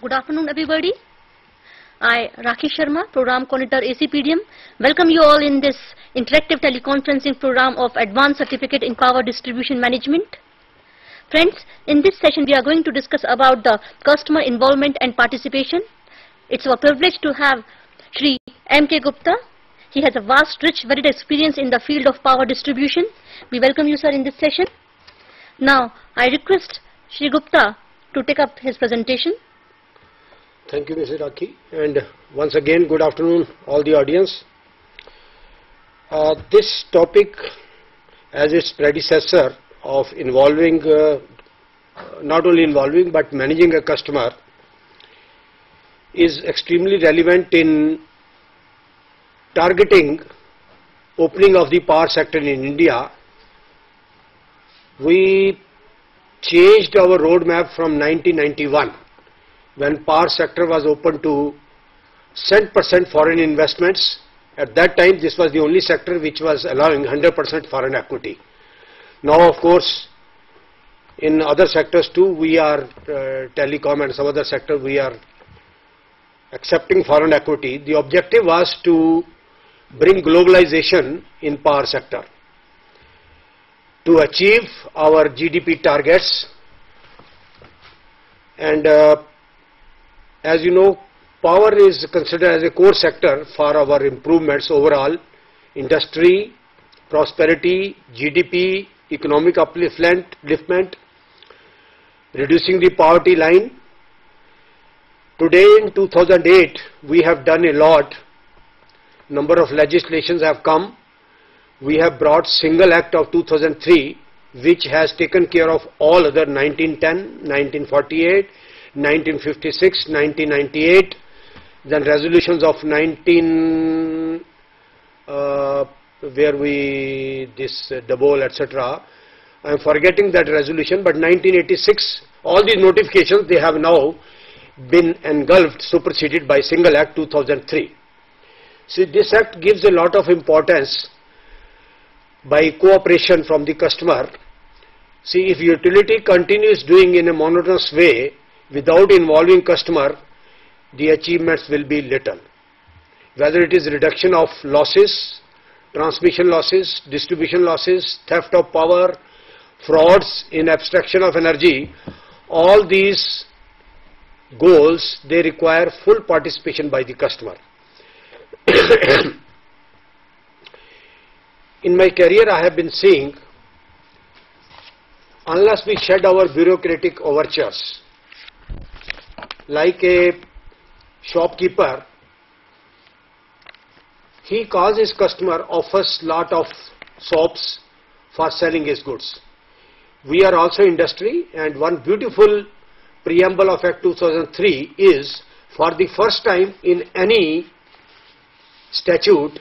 Good afternoon, everybody. I, Rakhi Sharma, Program Coordinator ACPDM, welcome you all in this interactive teleconferencing program of Advanced Certificate in Power Distribution Management. Friends, in this session we are going to discuss about the customer involvement and participation. It's our privilege to have Shri M.K. Gupta. He has a vast, rich, varied experience in the field of power distribution. We welcome you, sir, in this session. Now, I request Shri Gupta to take up his presentation. Thank you, Mr. Rakhi, and once again, good afternoon, all the audience. This topic, as its predecessor of involving, not only involving but managing a customer, is extremely relevant in targeting opening of the power sector in India. We changed our roadmap from 1991. When power sector was open to 100% foreign investments. At that time, this was the only sector which was allowing 100% foreign equity. Now, of course, in other sectors too, we are telecom and some other sector, we are accepting foreign equity. The objective was to bring globalization in power sector. To achieve our GDP targets, and as you know, power is considered as a core sector for our improvements overall, industry, prosperity, GDP, economic upliftment, reducing the poverty line. Today in 2008, we have done a lot. Number of legislations have come. We have brought Single Act of 2003, which has taken care of all other 1910, 1948, 1956, 1998, then resolutions of 19, where we, this Dabol, etc. I am forgetting that resolution, but 1986, all these notifications, they have now been engulfed, superseded by Single Act 2003. See, this act gives a lot of importance by cooperation from the customer. See, if utility continues doing in a monotonous way, without involving customer, the achievements will be little. Whether it is reduction of losses, transmission losses, distribution losses, theft of power, frauds in abstraction of energy, all these goals, they require full participation by the customer. In my career, I have been seeing, unless we shed our bureaucratic overtures, like a shopkeeper, he calls his customer, offers lot of soaps for selling his goods. We are also industry, and one beautiful preamble of Act 2003 is, for the first time in any statute,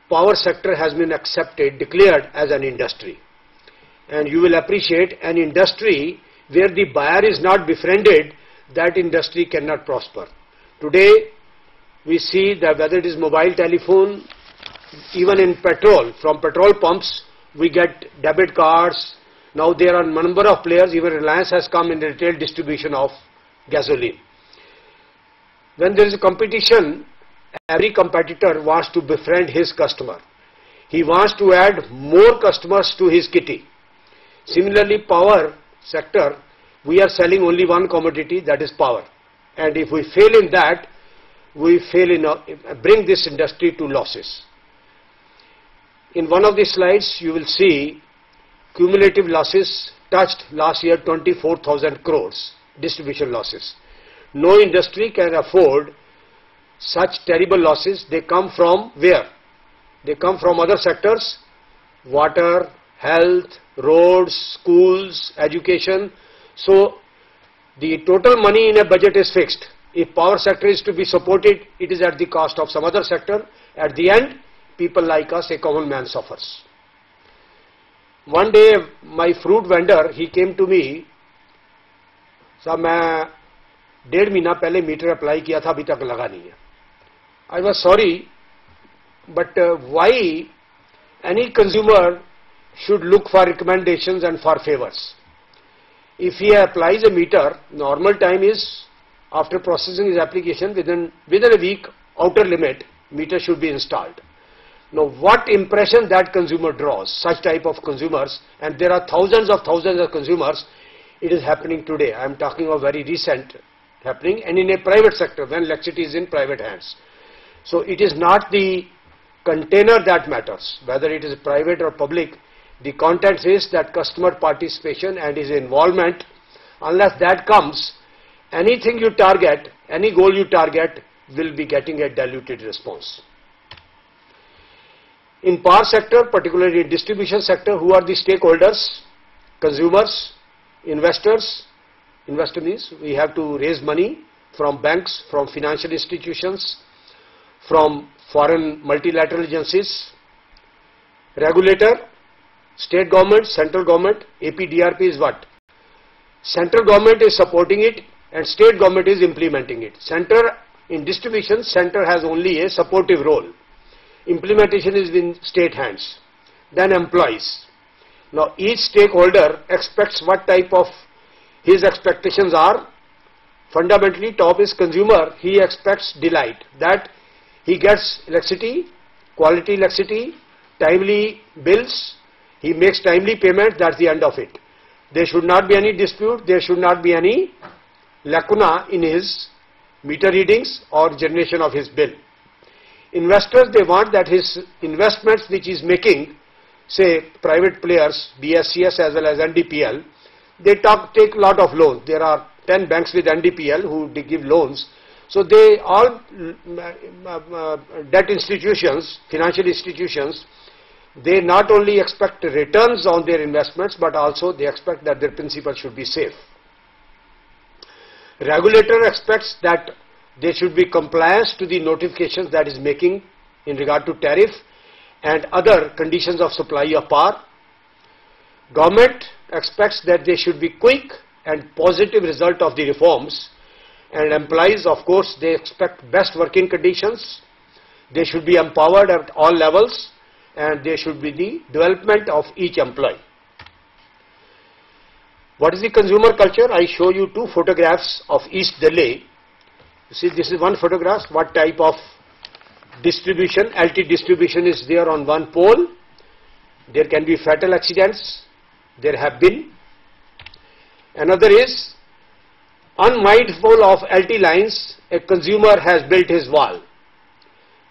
power sector has been accepted, declared as an industry. And you will appreciate an industry where the buyer is not befriended, that industry cannot prosper. Today, we see that whether it is mobile telephone, even in petrol, from petrol pumps, we get debit cards. Now there are a number of players, even Reliance has come in the retail distribution of gasoline. When there is a competition, every competitor wants to befriend his customer. He wants to add more customers to his kitty. Similarly, power sector, we are selling only one commodity, that is power. And if we fail in that, we fail in bring this industry to losses. In one of the slides, you will see cumulative losses touched last year 24,000 crores, distribution losses. No industry can afford such terrible losses. They come from where? They come from other sectors, water, health, roads, schools, education. So the total money in a budget is fixed. If power sector is to be supported, it is at the cost of some other sector. At the end, people like us, a common man, suffers. One day, my fruit vendor, he came to me, साहब मैं 1.5 महीना पहले metre apply किया था, अभी तक लगा नहीं है. I was sorry, but why any consumer should look for recommendations and for favors? If he applies a meter, normal time is after processing his application within a week, outer limit, meter should be installed. Now what impression that consumer draws, such type of consumers, and there are thousands of consumers, it is happening today. I am talking of very recent happening, and in a private sector when electricity is in private hands. So it is not the container that matters, whether it is private or public. The content is that customer participation and his involvement. Unless that comes, anything you target, any goal you target will be getting a diluted response. In power sector, particularly in distribution sector, who are the stakeholders? Consumers, investors. Investor means we have to raise money from banks, from financial institutions, from foreign multilateral agencies. Regulator, state government, central government. APDRP is what? Central government is supporting it and state government is implementing it. Center, in distribution, center has only a supportive role. Implementation is in state hands. Then employees. Now each stakeholder expects what type of his expectations are. Fundamentally, top is consumer. He expects delight, that he gets electricity, quality electricity, timely bills, he makes timely payment, that's the end of it. There should not be any dispute, there should not be any lacuna in his meter readings or generation of his bill. Investors, they want that his investments which he is making, say private players, BSCS as well as NDPL, they take lot of loans. There are 10 banks with NDPL who give loans. So they all debt institutions, financial institutions, they not only expect returns on their investments, but also they expect that their principal should be safe. Regulator expects that there should be compliance to the notifications that is making in regard to tariff and other conditions of supply of power. Government expects that there should be quick and positive result of the reforms, and employees, of course, they expect best working conditions. They should be empowered at all levels, and there should be the development of each employee. What is the consumer culture? I show you 2 photographs of East Delhi. You see, this is one photograph. What type of distribution, LT distribution is there on one pole. There can be fatal accidents. There have been. Another is unmindful of LT lines, a consumer has built his wall.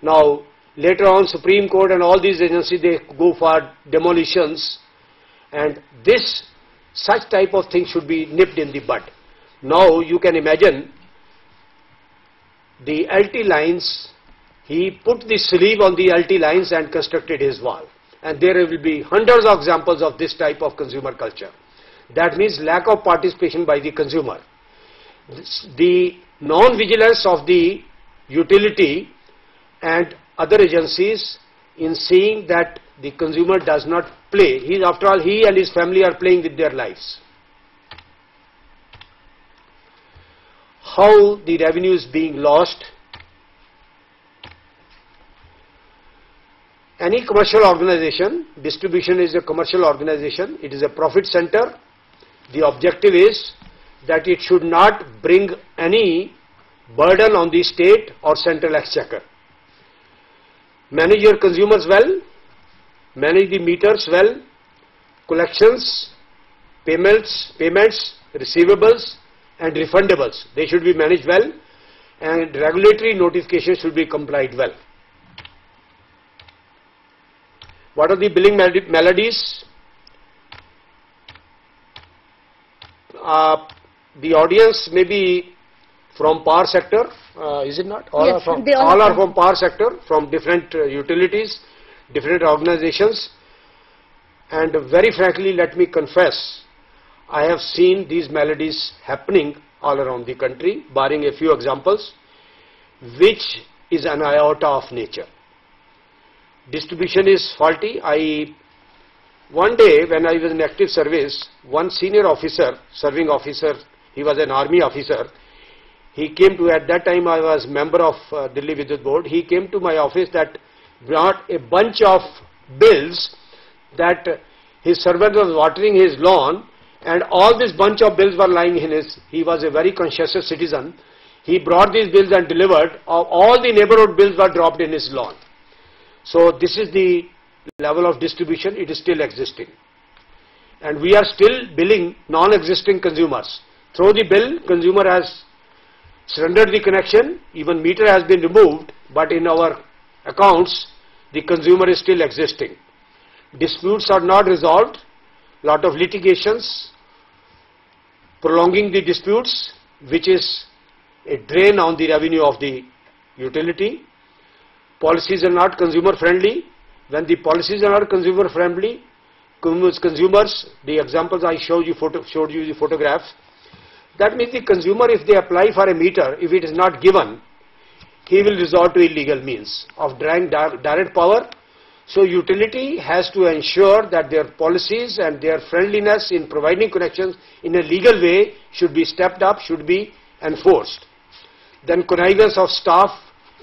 Now later on Supreme Court and all these agencies, they go for demolitions, and this such type of thing should be nipped in the bud. Now you can imagine the LT lines, he put the sleeve on the LT lines and constructed his wall, and there will be hundreds of examples of this type of consumer culture. That means lack of participation by the consumer. The non-vigilance of the utility and other agencies in seeing that the consumer does not play. After all, he and his family are playing with their lives. How the revenue is being lost. Any commercial organization, distribution is a commercial organization, it is a profit center. The objective is that it should not bring any burden on the state or central exchequer. Manage your consumers well, manage the meters well, collections, payments, receivables and refundables, they should be managed well, and regulatory notifications should be complied well. What are the billing melodies? The audience may be from power sector, is it not? All Yes, are from power sector, from different utilities. different organizations, and very frankly, let me confess, I have seen these maladies happening all around the country, barring a few examples, which is an iota of nature. Distribution is faulty. One day when I was in active service, one senior officer, serving officer, he was an army officer, he came to, at that time I was member of Delhi Vidyut Board, he came to my office that brought a bunch of bills that his servant was watering his lawn, and all this bunch of bills were lying in his, he was a very conscientious citizen, he brought these bills and delivered, all the neighborhood bills were dropped in his lawn. So this is the level of distribution, it is still existing. And we are still billing non-existing consumers. Through the bill, consumer has surrendered the connection, even meter has been removed, but in our accounts, the consumer is still existing. Disputes are not resolved, lot of litigations, prolonging the disputes, which is a drain on the revenue of the utility. Policies are not consumer friendly. When the policies are not consumer friendly, consumers, the examples I showed you the photographs, that means the consumer, if they apply for a meter, if it is not given, he will resort to illegal means of drawing direct power. So utility has to ensure that their policies and their friendliness in providing connections in a legal way should be stepped up, should be enforced. Then connivance of staff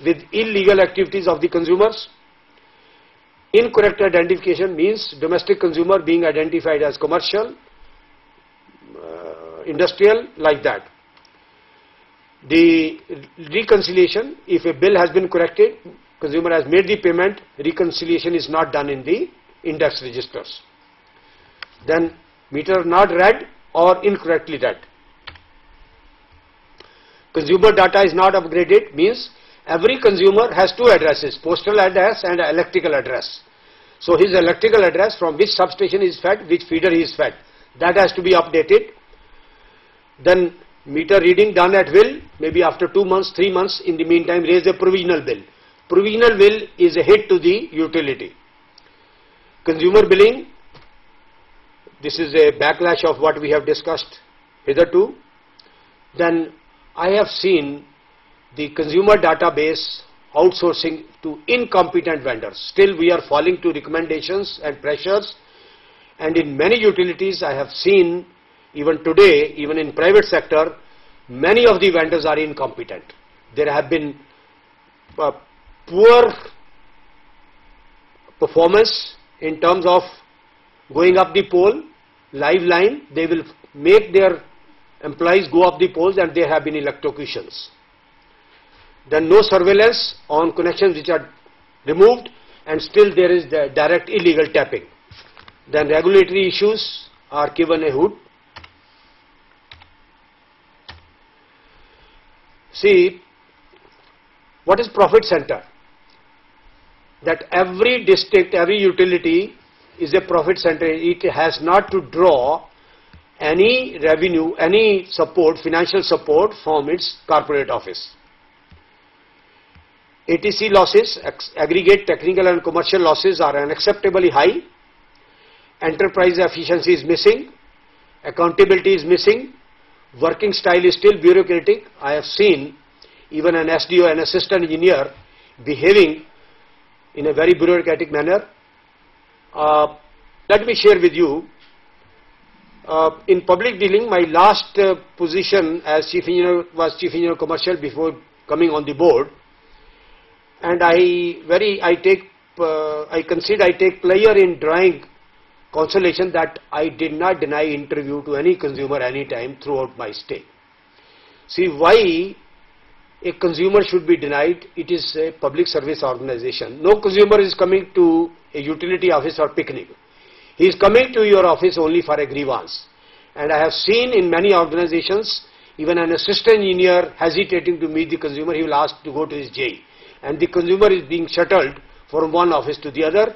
with illegal activities of the consumers. Incorrect identification means domestic consumer being identified as commercial, industrial, like that. The reconciliation, if a bill has been corrected, consumer has made the payment, reconciliation is not done in the index registers. Then meter not read or incorrectly read. Consumer data is not upgraded means every consumer has two addresses, postal address and electrical address. So his electrical address, from which substation is fed, which feeder he is fed, that has to be updated. Then meter reading done at will, maybe after 2 months, 3 months, in the meantime raise a provisional bill. Provisional bill is a hit to the utility. Consumer billing, this is a backlash of what we have discussed hitherto. Then I have seen the consumer database outsourcing to incompetent vendors. Still we are falling to recommendations and pressures, and in many utilities I have seen, even today, even in private sector, many of the vendors are incompetent. There have been poor performance in terms of going up the pole, live line, they will make their employees go up the poles and there have been electrocutions. Then no surveillance on connections which are removed, and still there is the direct illegal tapping. Then regulatory issues are given a hood. See, what is profit center? That every district, every utility is a profit center. It has not to draw any revenue, any support, financial support from its corporate office. ATC losses, aggregate technical and commercial losses, are unacceptably high. Enterprise efficiency is missing. Accountability is missing. Working style is still bureaucratic. I have seen even an SDO, an assistant engineer, behaving in a very bureaucratic manner. Let me share with you, in public dealing, my last position as chief engineer was chief engineer commercial before coming on the board, and I consider I take pleasure in drawing consolation that I did not deny interview to any consumer any time throughout my stay. See, why a consumer should be denied? It is a public service organization. No consumer is coming to a utility office for picnic. He is coming to your office only for a grievance. And I have seen in many organizations, even an assistant engineer hesitating to meet the consumer, he will ask to go to his JE. And the consumer is being shuttled from one office to the other.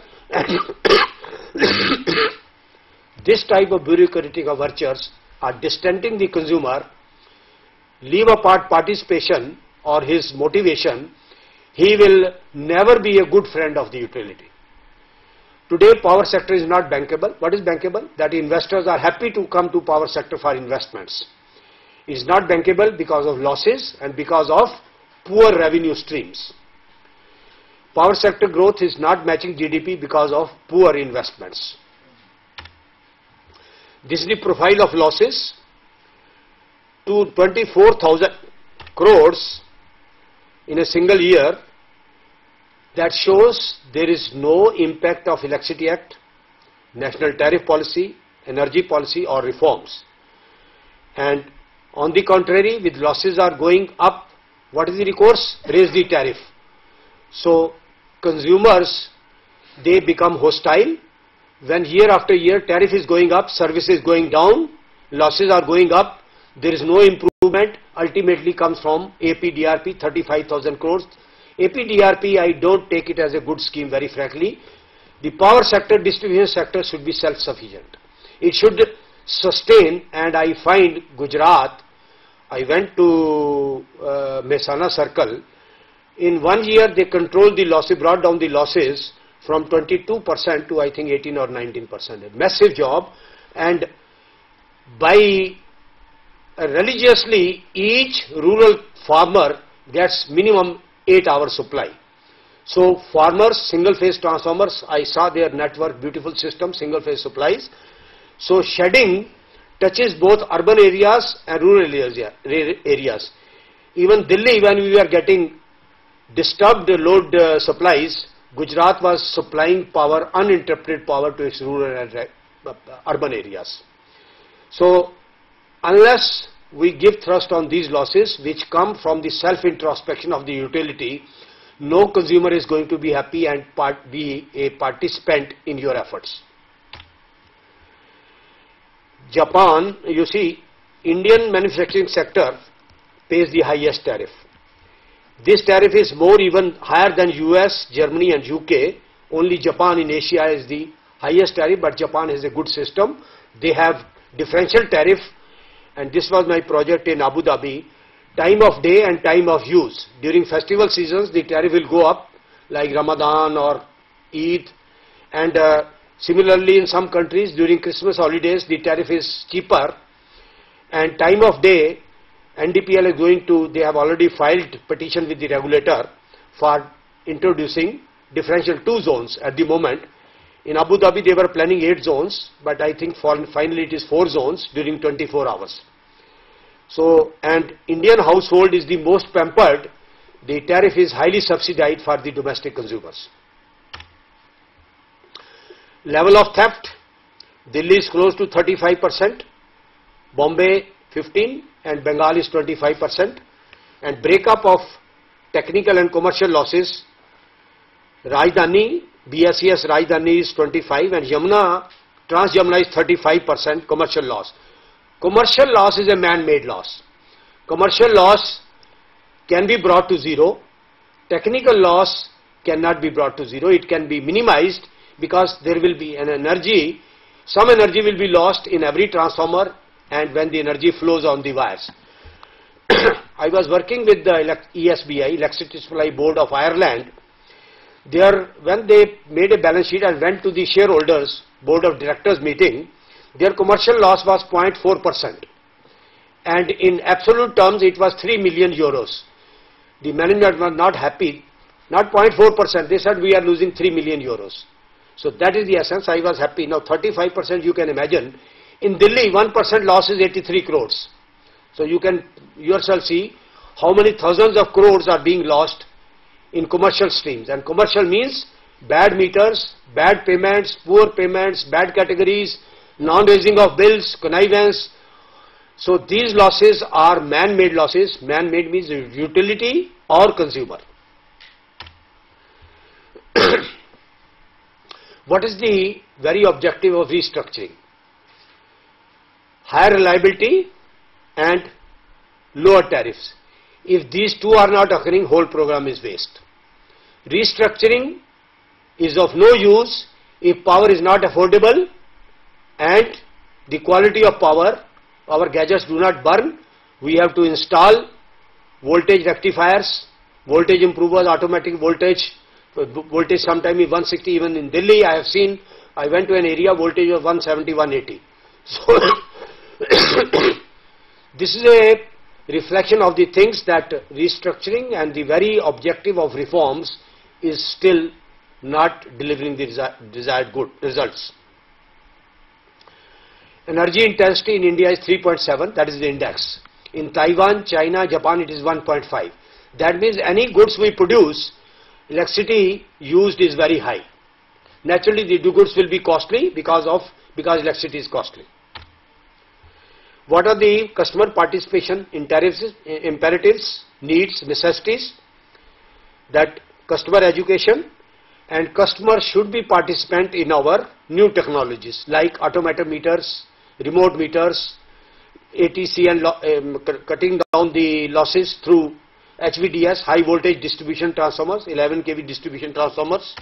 This type of bureaucratic overtures are distancing the consumer. Leave apart participation or his motivation, he will never be a good friend of the utility. Today power sector is not bankable. What is bankable? That investors are happy to come to power sector for investments. It is not bankable because of losses and because of poor revenue streams. Power sector growth is not matching GDP because of poor investments. This is the profile of losses. To 24,000 crores in a single year. That shows there is no impact of Electricity Act, National Tariff Policy, Energy Policy or reforms. And on the contrary, with losses are going up, what is the recourse? Raise the tariff. So consumers, they become hostile. When year after year tariff is going up, service is going down, losses are going up, there is no improvement, ultimately comes from APDRP 35,000 crores. APDRP, I don't take it as a good scheme, very frankly. The power sector, distribution sector should be self-sufficient. It should sustain, and I find Gujarat, I went to Mehsana Circle, in 1 year they controlled the losses, brought down the losses from 22% to I think 18 or 19%. A massive job, and by religiously each rural farmer gets minimum 8 hours supply. So farmers, single phase transformers, I saw their network, beautiful system, single phase supplies. So shedding touches both urban areas and rural areas. Even Delhi, when we were getting disturbed load supplies, Gujarat was supplying power, uninterrupted power to its rural and urban areas. So unless we give thrust on these losses which come from the self-introspection of the utility, no consumer is going to be happy and be a participant in your efforts. Japan, you see, Indian manufacturing sector pays the highest tariff. This tariff is more even higher than US, Germany and UK. Only Japan in Asia is the highest tariff, but Japan has a good system. They have differential tariff, and this was my project in Abu Dhabi. Time of day and time of use. During festival seasons, the tariff will go up, like Ramadan or Eid, and similarly in some countries during Christmas holidays the tariff is cheaper. And time of day, NDPL is going to, they have already filed petition with the regulator for introducing differential 2 zones at the moment. In Abu Dhabi they were planning 8 zones, but I think finally it is 4 zones during 24 hours. So, and Indian household is the most pampered. The tariff is highly subsidized for the domestic consumers. Level of theft, Delhi is close to 35%, Bombay 15% and Bengal is 25%. And breakup of technical and commercial losses, Rajdhani, BSES Rajdhani is 25% and Yamuna, Trans Yamuna is 35% commercial loss. Commercial loss is a man-made loss. Commercial loss can be brought to zero. Technical loss cannot be brought to zero. It can be minimized because there will be an energy, some energy will be lost in every transformer and when the energy flows on the wires. I was working with the ESBI, Electricity Supply Board of Ireland. There, when they made a balance sheet and went to the shareholders, board of directors meeting, their commercial loss was 0.4%. And in absolute terms, it was 3 million euros. The management was not happy, not 0.4%. They said we are losing 3 million euros. So that is the essence. I was happy. Now 35% you can imagine. In Delhi, 1% loss is 83 crores. So you can yourself see how many thousands of crores are being lost in commercial streams. And commercial means bad meters, bad payments, poor payments, bad categories, non-raising of bills, connivance. So these losses are man-made losses. Man-made means utility or consumer. What is the very objective of restructuring? Higher reliability and lower tariffs. If these two are not occurring, whole program is waste. Restructuring is of no use if power is not affordable and the quality of power, our gadgets do not burn. We have to install voltage rectifiers, voltage improvers, automatic voltage voltage sometime is 160. Even in Delhi, I have seen, I went to an area, voltage of 170, 180. So, this is a reflection of the things that restructuring and the very objective of reforms is still not delivering the desired good results. Energy intensity in India is 3.7, that is the index. In Taiwan, China, Japan, it is 1.5. That means any goods we produce, electricity used is very high. Naturally, the goods will be costly because electricity is costly. What are the customer participation imperatives, needs, necessities? That customer education and customers should be participant in our new technologies like automated meters, remote meters, ATC and cutting down the losses through HVDS, high voltage distribution transformers, 11 kV distribution transformers,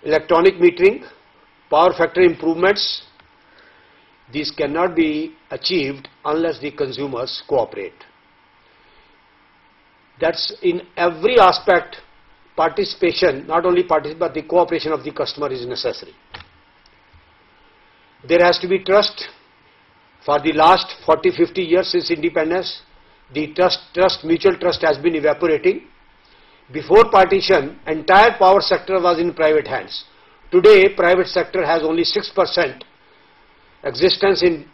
electronic metering, power factor improvements. These cannot be achieved unless the consumers cooperate. That's in every aspect, participation, not only participation, but the cooperation of the customer is necessary. There has to be trust. For the last 40-50 years since independence, the mutual trust has been evaporating. Before partition, entire power sector was in private hands. Today, private sector has only 6% existence in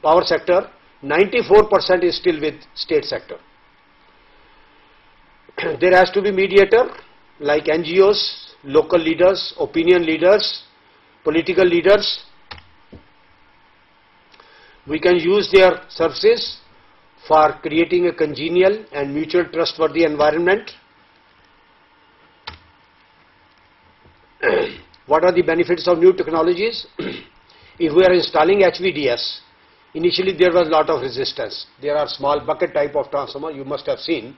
power sector, 94% is still with state sector. There has to be mediator like NGOs, local leaders, opinion leaders, political leaders. We can use their services for creating a congenial and mutual trustworthy environment. What are the benefits of new technologies? If we are installing HVDS, initially there was a lot of resistance. There are small bucket type of transformer, you must have seen.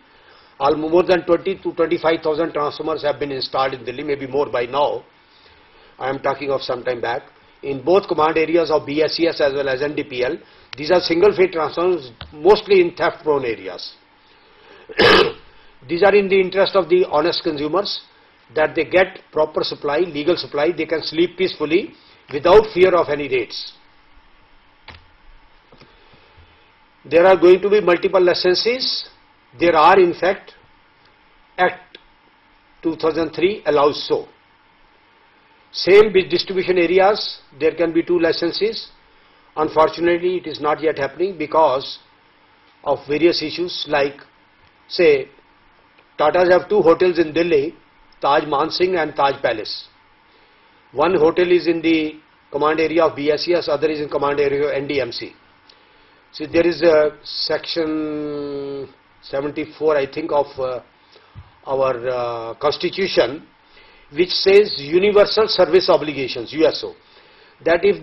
More than 20 to 25,000 transformers have been installed in Delhi, maybe more by now. I am talking of some time back. In both command areas of BSES as well as NDPL, these are single phase transformers, mostly in theft prone areas. These are in the interest of the honest consumers, that they get proper supply, legal supply, they can sleep peacefully without fear of any rates. There are going to be multiple licenses. There are in fact, Act 2003 allows so. Same with distribution areas, there can be 2 licenses. Unfortunately, it is not yet happening because of various issues like, say, Tatas have 2 hotels in Delhi, Taj Mansingh and Taj Palace. One hotel is in the command area of BSES, other is in command area of NDMC. See, there is a section 74, I think, of our constitution, which says universal service obligations, USO, that if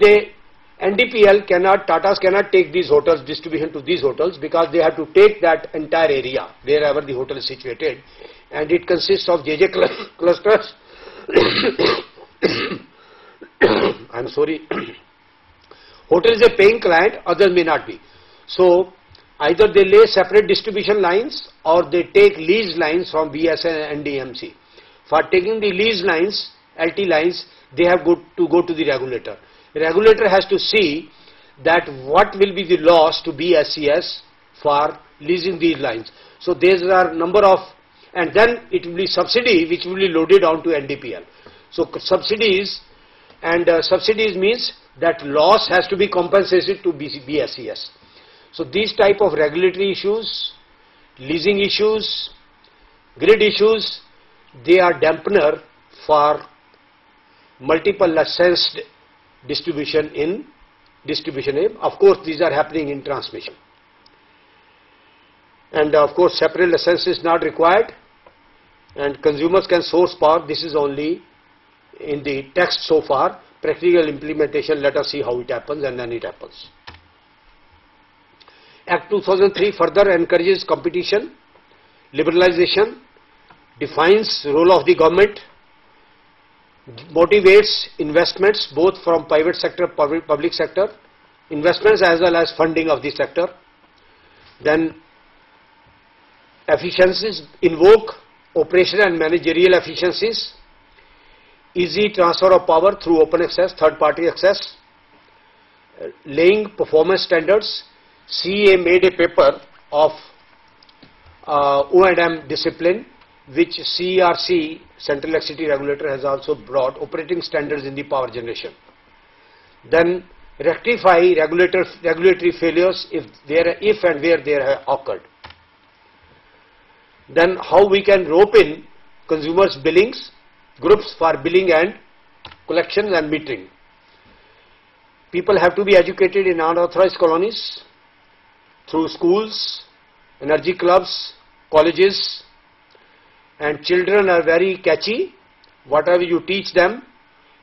NDPL cannot, Tatas cannot take these hotels, distribution to these hotels, because they have to take that entire area, wherever the hotel is situated, and it consists of JJ clusters. I'm sorry. Hotel is a paying client, others may not be. So, either they lay separate distribution lines or they take lease lines from BS and NDMC. For taking the lease lines, LT lines, they have to go to the regulator. The regulator has to see that what will be the loss to BSES for leasing these lines. So there are number of, and then it will be subsidy which will be loaded onto NDPL. So subsidies, and subsidies means that loss has to be compensated to BSES. So these type of regulatory issues, leasing issues, grid issues, they are dampener for multiple licensed distribution in distribution aim. Of course, these are happening in transmission. And of course, separate license is not required, and consumers can source power. This is only in the text so far. Practical implementation, let us see how it happens, and then it happens. Act 2003 further encourages competition, liberalization, defines role of the government, motivates investments both from private sector, public sector, investments as well as funding of the sector. Then efficiencies invoke operational and managerial efficiencies, easy transfer of power through open access, third party access, laying performance standards. CEA made a paper of O&M discipline, which CERC, Central Electricity Regulator, has also brought operating standards in the power generation. Then rectify regulatory failures if and where they have occurred. Then how we can rope in consumers' billings, groups for billing and collections and metering. People have to be educated in unauthorized colonies through schools, energy clubs, colleges, and children are very catchy, whatever you teach them.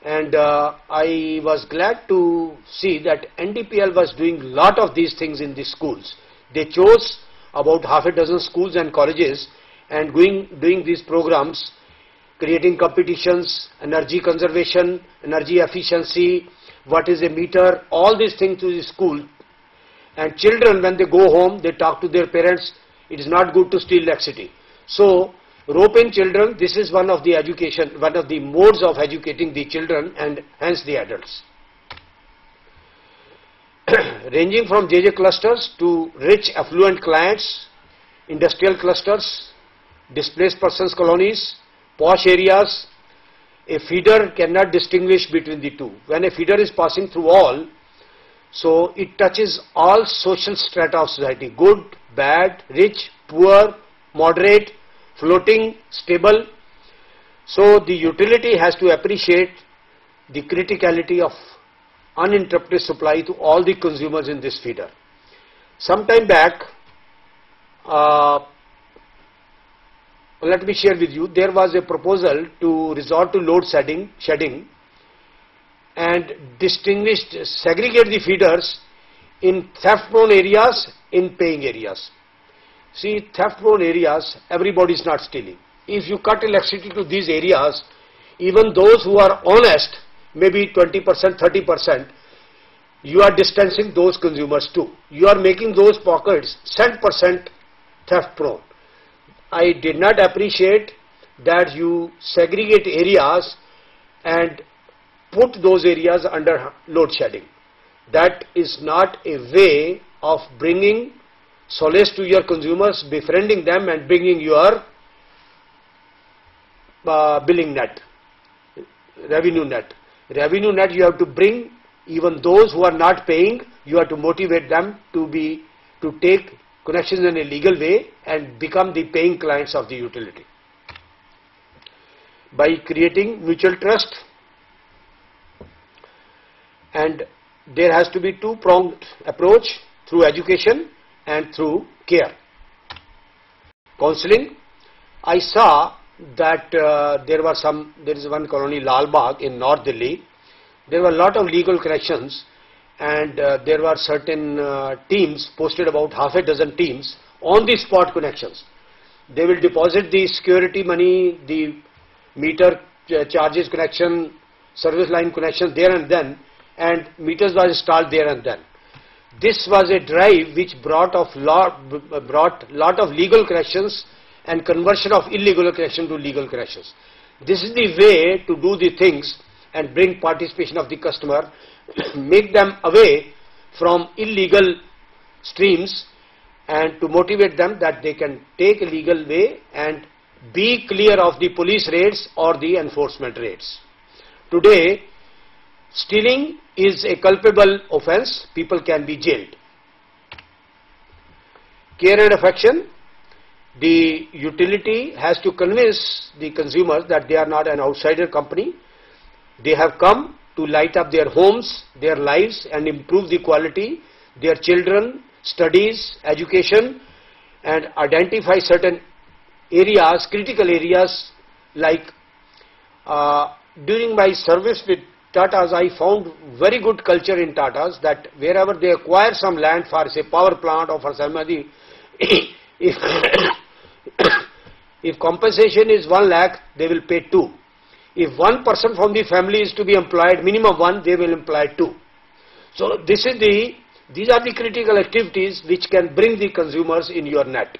And I was glad to see that NDPL was doing a lot of these things in the schools. They chose about half a dozen schools and colleges and doing these programs, creating competitions, energy conservation, energy efficiency, what is a meter, all these things to the school. And children, when they go home, they talk to their parents, it is not good to steal electricity. So rope in children, this is one of the modes of educating the children and hence the adults. Ranging from JJ clusters to rich affluent clients, industrial clusters, displaced persons colonies, posh areas, a feeder cannot distinguish between the two. When a feeder is passing through all, so it touches all social strata of society, good, bad, rich, poor, moderate, floating, stable. So the utility has to appreciate the criticality of uninterrupted supply to all the consumers in this feeder. Some time back, let me share with you, there was a proposal to resort to load shedding and segregate the feeders in theft prone areas, in paying areas. See, theft prone areas, everybody is not stealing. If you cut electricity to these areas, even those who are honest, maybe 20%, 30%, you are distancing those consumers too. You are making those pockets 100% theft prone. I did not appreciate that you segregate areas and put those areas under load shedding. That is not a way of bringing solace to your consumers, befriending them and bringing your billing net, revenue net. Revenue net you have to bring even those who are not paying, you have to motivate them to take connections in a legal way and become the paying clients of the utility. By creating mutual trust, and there has to be two-pronged approach through education and through care. Counseling, I saw that there is one colony, Lal Bagh in North Delhi. There were a lot of legal connections and there were certain teams, posted about half a dozen teams on the spot connections. They will deposit the security money, the meter charges connection, service line connection there and then, and meters were installed there and then. This was a drive which brought lot of legal connections and conversion of illegal connection to legal connections. This is the way to do the things and bring participation of the customer, make them away from illegal streams and to motivate them that they can take a legal way and be clear of the police raids or the enforcement raids. Today, stealing is a culpable offence, people can be jailed. Care and affection, the utility has to convince the consumers that they are not an outsider company. They have come to light up their homes, their lives and improve the quality, their children, studies, education, and identify certain areas, critical areas like during my service with Tatas, I found very good culture in Tatas that wherever they acquire some land for say power plant or for Samadi, if compensation is 1 lakh, they will pay 2. If one person from the family is to be employed, minimum 1, they will employ 2. So these are the critical activities which can bring the consumers in your net.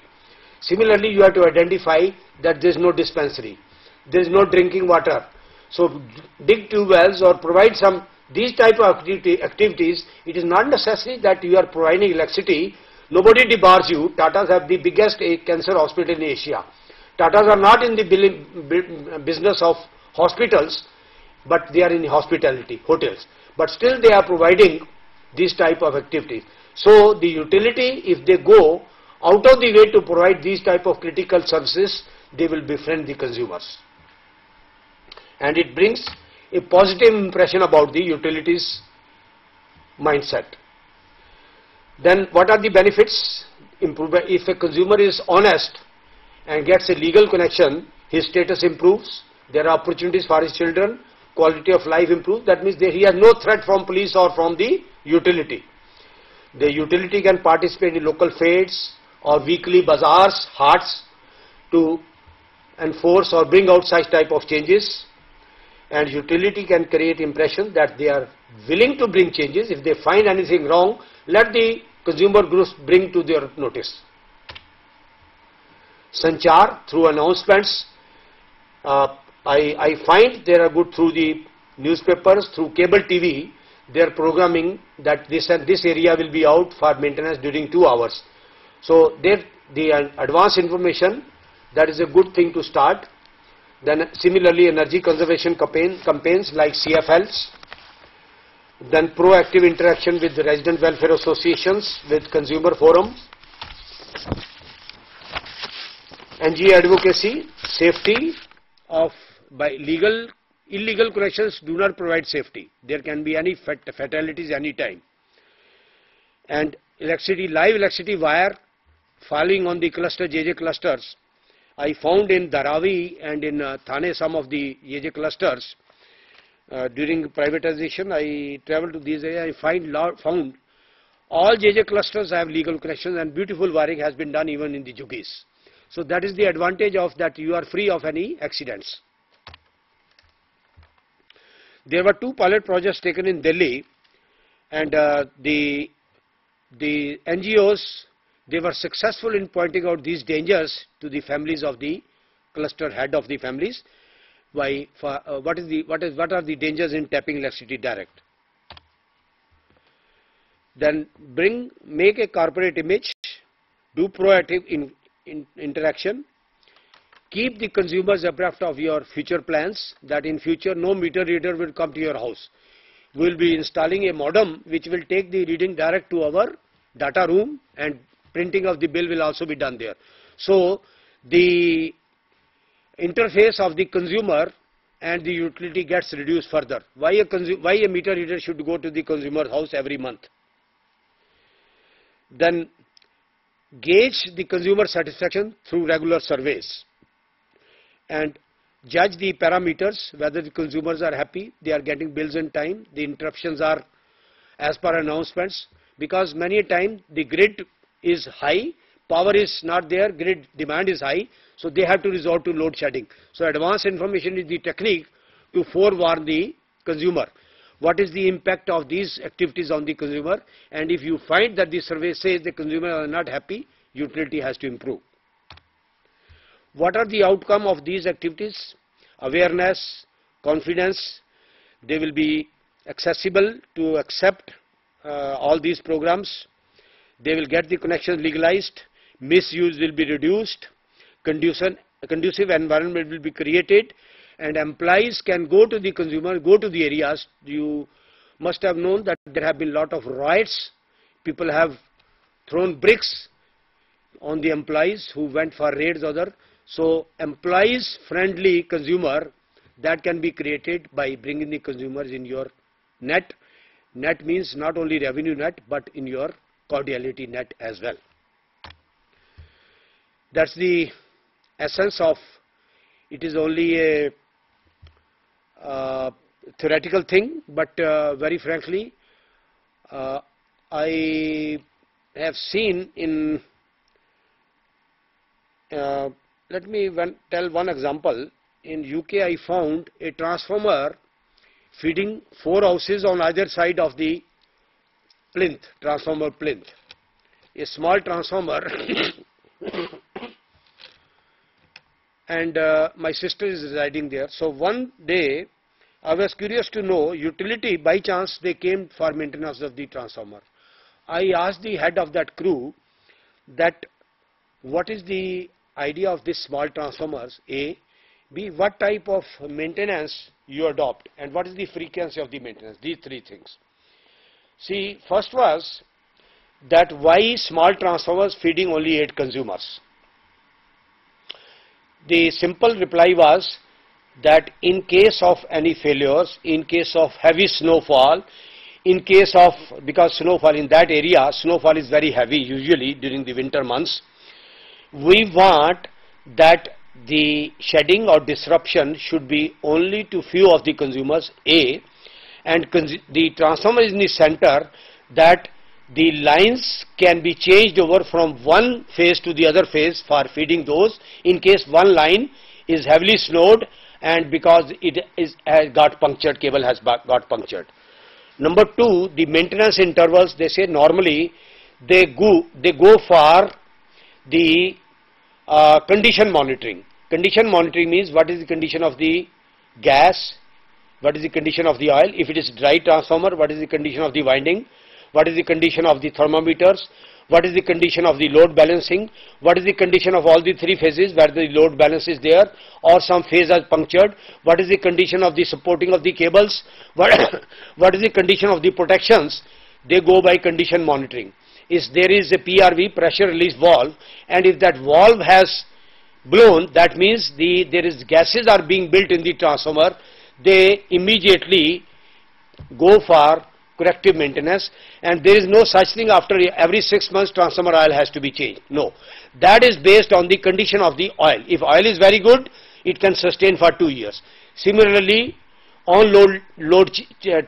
Similarly, you have to identify that there is no dispensary, there is no drinking water. So dig tube wells or provide some these type of activities. It is not necessary that you are providing electricity. Nobody debars you. Tatas have the biggest cancer hospital in Asia. Tatas are not in the business of hospitals, but they are in hospitality, hotels. But still they are providing these type of activities. So the utility, if they go out of the way to provide these type of critical services, they will befriend the consumers. And it brings a positive impression about the utilities mindset. Then what are the benefits? If a consumer is honest and gets a legal connection, his status improves, there are opportunities for his children, quality of life improves. That means he has no threat from police or from the utility. The utility can participate in local fairs or weekly bazaars, haats, to enforce or bring out such type of changes. And utility can create impression that they are willing to bring changes. If they find anything wrong, let the consumer groups bring to their notice. Sanchar through announcements, I find they are good through the newspapers, through cable TV. They are programming that this and this area will be out for maintenance during 2 hours. So the advanced information, that is a good thing to start. Then similarly energy conservation campaigns like CFLs. Then proactive interaction with the resident welfare associations, with consumer forum. NGA advocacy, safety of by illegal connections do not provide safety. There can be any fatalities any time. And live electricity wire falling on the cluster JJ clusters. I found in Dharavi and in Thane some of the JJ clusters. During privatization, I traveled to these areas. I found all JJ clusters have legal connections, and beautiful wiring has been done even in the Jugis. So that is the advantage of that, you are free of any accidents. There were 2 pilot projects taken in Delhi, and the NGOs, they were successful in pointing out these dangers to the families of the cluster head of the families. What are the dangers in tapping electricity direct? Then make a corporate image, do proactive interaction, keep the consumers abreast of your future plans, that in future no meter reader will come to your house. We will be installing a modem which will take the reading direct to our data room, and printing of the bill will also be done there. So the interface of the consumer and the utility gets reduced further. Why a meter reader should go to the consumer's house every month? Then gauge the consumer satisfaction through regular surveys and judge the parameters, whether the consumers are happy, they are getting bills in time, the interruptions are as per announcements, because many a time the grid is high, power is not there, grid demand is high, so they have to resort to load shedding. So advanced information is the technique to forewarn the consumer. What is the impact of these activities on the consumer? And if you find that the survey says the consumer are not happy, utility has to improve. What are the outcome of these activities? Awareness, confidence, they will be accessible to accept all these programs. They will get the connections legalized, misuse will be reduced, conducive environment will be created, and employees can go to the consumer, go to the areas. You must have known that there have been a lot of riots. People have thrown bricks on the employees who went for raids other. So employees friendly consumer, that can be created by bringing the consumers in your net. Net means not only revenue net, but in your cordiality net as well. That's the essence of it. Is only a theoretical thing, but very frankly, I have seen in, let me tell one example. In UK I found a transformer feeding 4 houses on either side of the plinth, transformer plinth. A small transformer and my sister is residing there. So one day I was curious to know, utility by chance they came for maintenance of the transformer. I asked the head of that crew that what is the idea of these small transformers, A, B, what type of maintenance you adopt, and what is the frequency of the maintenance, these three things. See, first was that why small transformers feeding only 8 consumers. The simple reply was that in case of any failures, in case of heavy snowfall, in case of, because snowfall in that area, snowfall is very heavy usually during the winter months, we want that the shedding or disruption should be only to few of the consumers, A, and the transformer is in the center, that the lines can be changed over from one phase to the other phase for feeding those in case one line is heavily snowed and because it has got punctured, cable has got punctured. Number 2, the maintenance intervals, they say normally they go for the condition monitoring. Condition monitoring means what is the condition of the gas, what is the condition of the oil, if it is dry transformer, what is the condition of the winding, what is the condition of the thermometers, what is the condition of the load balancing, what is the condition of all the 3 phases where the load balance is there or some phase has punctured, what is the condition of the supporting of the cables, what is the condition of the protections. They go by condition monitoring. If there is a PRV, pressure release valve, and if that valve has blown, that means there is gases are being built in the transformer, they immediately go for corrective maintenance, and there is no such thing after every 6 months transformer oil has to be changed. No, that is based on the condition of the oil. If oil is very good, it can sustain for 2 years. Similarly, on load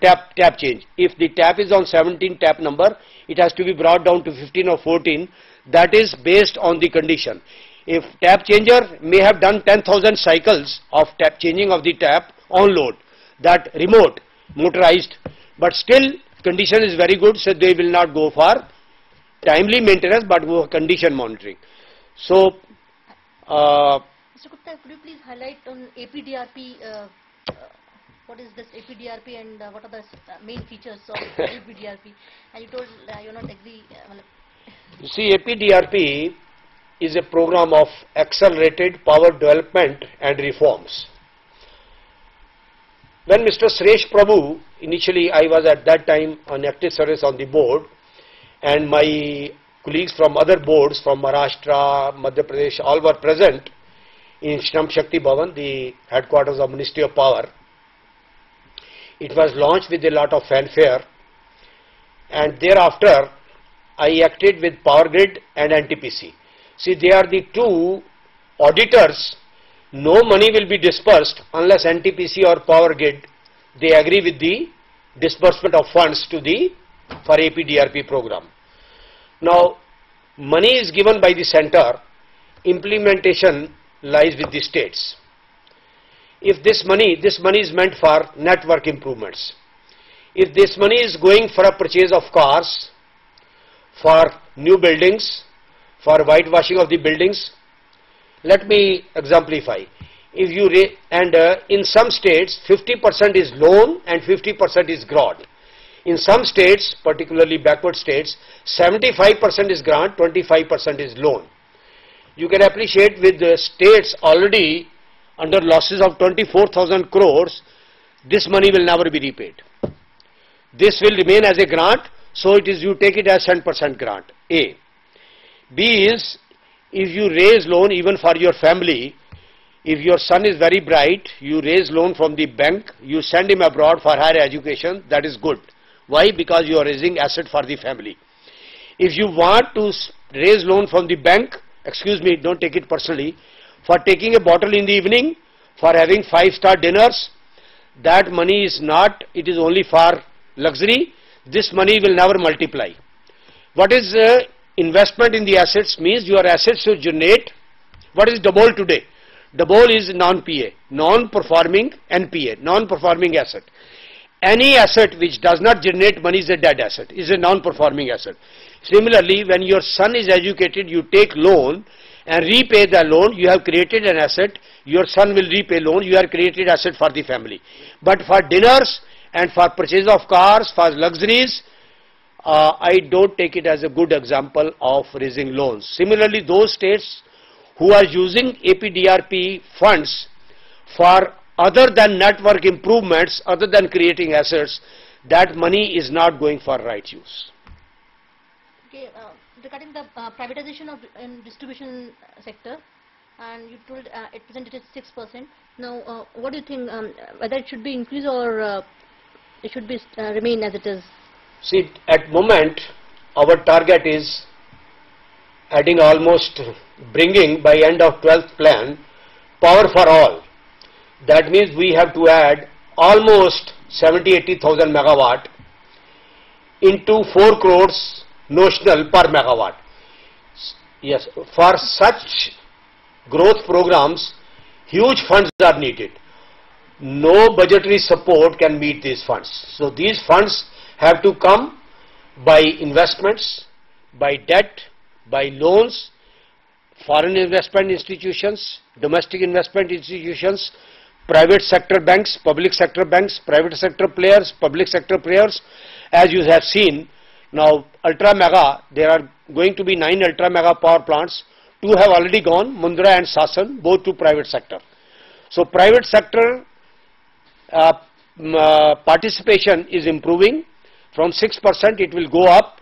tap change, if the tap is on 17 tap number, it has to be brought down to 15 or 14. That is based on the condition. If tap changer may have done 10,000 cycles of tap changing of the tap on load, that remote motorized, but still condition is very good, so they will not go for timely maintenance but go for condition monitoring. So Mr. Gupta, could you please highlight on APDRP, what is this APDRP and what are the main features of APDRP? And you told you not agree. You see, APDRP is a program of accelerated power development and reforms. When Mr. Suresh Prabhu, initially I was at that time on active service on the board, and my colleagues from other boards from Maharashtra, Madhya Pradesh, all were present in Shram Shakti Bhavan, the headquarters of Ministry of Power. It was launched with a lot of fanfare, and thereafter I acted with Power Grid and NTPC. See, they are the 2 auditors. No money will be dispersed unless NTPC or Power Grid they agree with the disbursement of funds to for APDRP program. Now, money is given by the center, implementation lies with the states. If this money is meant for network improvements. If this money is going for a purchase of cars, for new buildings, for whitewashing of the buildings, let me exemplify. If you in some states 50% is loan and 50% is grant. In some states, particularly backward states, 75% is grant, 25% is loan. You can appreciate with the states already under losses of 24,000 crores, this money will never be repaid. This will remain as a grant, so it is you take it as 10% grant. A. B is, if you raise loan even for your family, if your son is very bright, you raise loan from the bank, you send him abroad for higher education, that is good. Why? Because you are raising asset for the family. If you want to raise loan from the bank, excuse me, don't take it personally, for taking a bottle in the evening, for having 5-star dinners, that money is not, it is only for luxury. This money will never multiply. What is investment in the assets means your assets should generate. What is DABOL today? DABOL is non-PA, non-performing NPA, non-performing asset. Any asset which does not generate money is a dead asset, is a non-performing asset. Similarly, when your son is educated, you take loan and repay the loan, you have created an asset. Your son will repay loan, you have created asset for the family. But for dinners and for purchase of cars, for luxuries, I don't take it as a good example of raising loans. Similarly, those states who are using APDRP funds for other than network improvements, other than creating assets, that money is not going for right use. Okay, regarding the privatization of distribution sector, and you told at present it is 6%. Now, what do you think, whether it should be increased or it should be remain as it is? See, at moment, our target is adding almost, bringing by end of 12th plan, power for all. That means we have to add almost 70-80,000 megawatt into 4 crores notional per megawatt. Yes, for such growth programs, huge funds are needed. No budgetary support can meet these funds. So these funds have to come by investments, by debt, by loans, foreign investment institutions, domestic investment institutions, private sector banks, private sector players, public sector players. As you have seen, now ultra mega, there are going to be 9 ultra mega power plants. 2 have already gone, Mundra and Sasan, both to private sector. So private sector participation is improving. From 6% it will go up,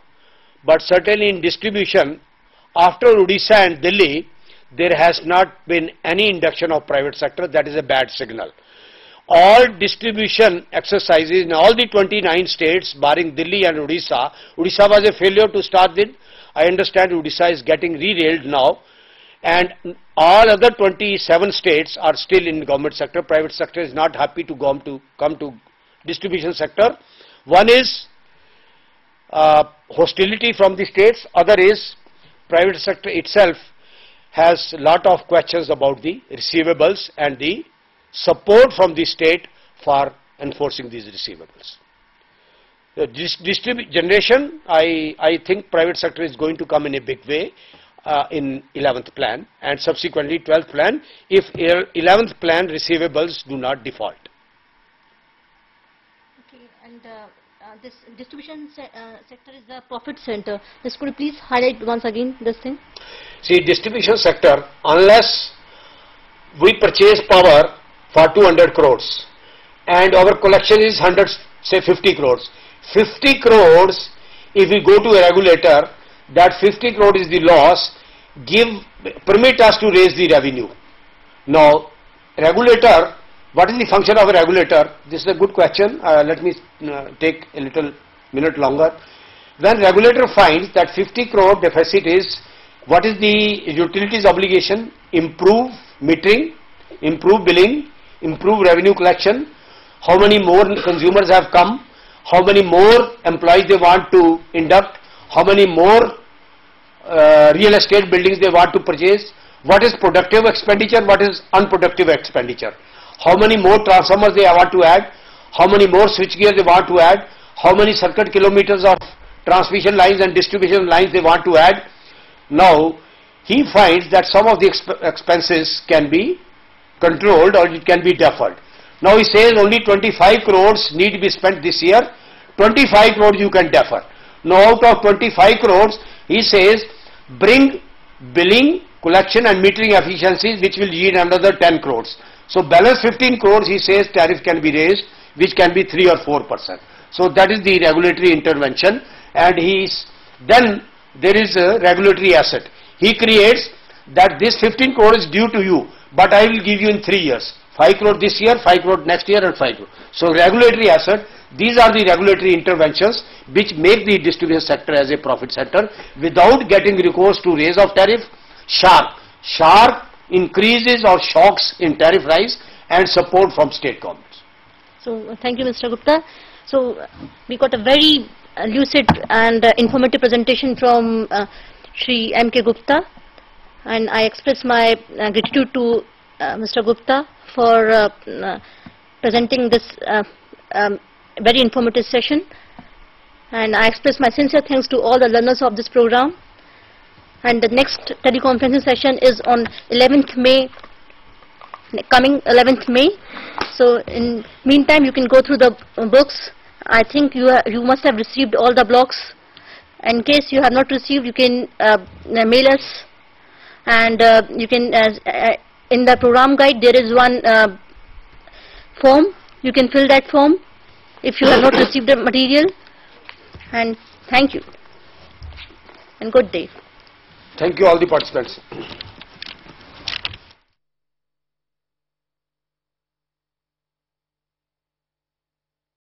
but certainly in distribution, after Odisha and Delhi, there has not been any induction of private sector. That is a bad signal. All distribution exercises in all the 29 states, barring Delhi and Odisha, Odisha was a failure to start with. I understand Odisha is getting re-railed now, and all other 27 states are still in government sector. Private sector is not happy to come to distribution sector. One is hostility from the states, other is private sector itself has lot of questions about the receivables and the support from the state for enforcing these receivables. Generation, I think private sector is going to come in a big way in 11th plan and subsequently 12th plan if 11th plan receivables do not default. Okay, and this distribution sector is the profit center. This could you please highlight once again this thing? See, distribution sector, unless we purchase power for 200 crores and our collection is 100, say 50 crores. 50 crores, if we go to a regulator, that 50 crore is the loss, permit us to raise the revenue. Now, regulator, what is the function of a regulator? This is a good question. Let me take a little minute longer. When regulator finds that 50 crore deficit is, what is the utilities obligation? Improve metering, improve billing, improve revenue collection, how many more consumers have come, how many more employees they want to induct, how many more real estate buildings they want to purchase, what is productive expenditure, what is unproductive expenditure, how many more transformers they want to add, how many more switchgear they want to add, how many circuit kilometers of transmission lines and distribution lines they want to add. Now, he finds that some of the expenses can be controlled or it can be deferred. Now he says only 25 crores need to be spent this year, 25 crores you can defer. Now out of 25 crores, he says bring billing, collection and metering efficiencies which will yield another 10 crores. So balance 15 crores, he says tariff can be raised, which can be 3 or 4%. So that is the regulatory intervention, and then there is a regulatory asset. He creates that this 15 crore is due to you, but I will give you in 3 years. 5 crore this year, 5 crore next year and 5 crore. So regulatory asset, these are the regulatory interventions which make the distribution sector as a profit center without getting recourse to raise of tariff, sharp increases or shocks in tariff rise and support from state governments. So thank you, Mr. Gupta. So we got a very lucid and informative presentation from Shri M.K. Gupta, and I express my gratitude to Mr. Gupta for presenting this very informative session, and I express my sincere thanks to all the learners of this program. And the next teleconferencing session is on 11th May, coming 11th May. So in meantime, you can go through the books. I think you must have received all the blocks. In case you have not received, you can mail us, and you can in the program guide there is one form. You can fill that form if you have not received the material. And thank you and good day. Thank you all the participants.